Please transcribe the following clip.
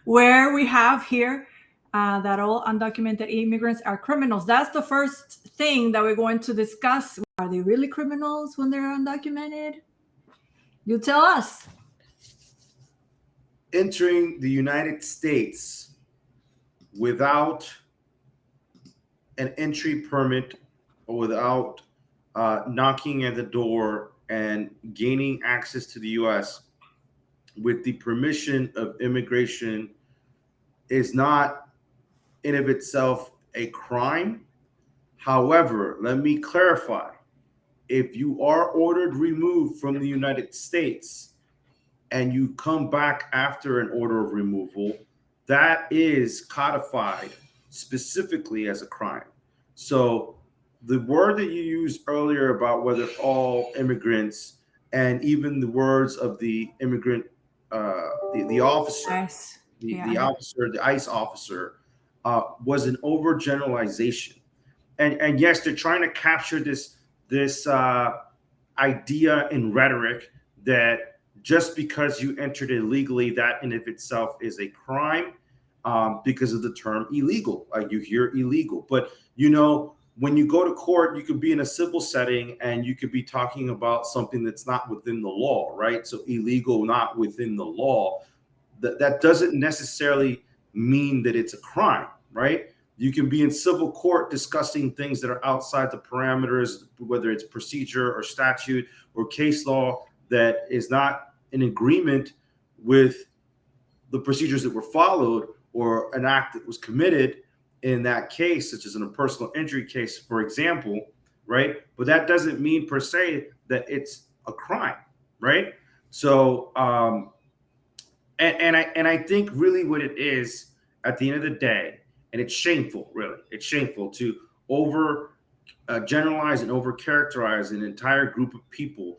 where we have here that all undocumented immigrants are criminals. That's the first thing that we're going to discuss. Are they really criminals when they're undocumented? You tell us. Entering the United States without an entry permit or without knocking at the door and gaining access to the U.S. with the permission of immigration is not in of itself a crime. However, let me clarify. If you are ordered removed from the United States and you come back after an order of removal, that is codified specifically as a crime. So the word that you used earlier about whether all immigrants and even the words of the immigrant, the officer, Nice. Yeah. the ICE officer, was an overgeneralization. And yes, they're trying to capture this idea in rhetoric that just because you entered illegally, that in of itself is a crime, because of the term illegal. Like you hear illegal, but when you go to court, you could be in a civil setting and you could be talking about something that's not within the law, right? So illegal, not within the law. That doesn't necessarily mean that it's a crime, right? You can be in civil court discussing things that are outside the parameters, whether it's procedure or statute or case law that is not in agreement with the procedures that were followed or an act that was committed in that case, such as in a personal injury case, for example, right? But that doesn't mean per se that it's a crime, right? So, and I think really what it is at the end of the day, and it's shameful, really, it's shameful to over generalize and over characterize an entire group of people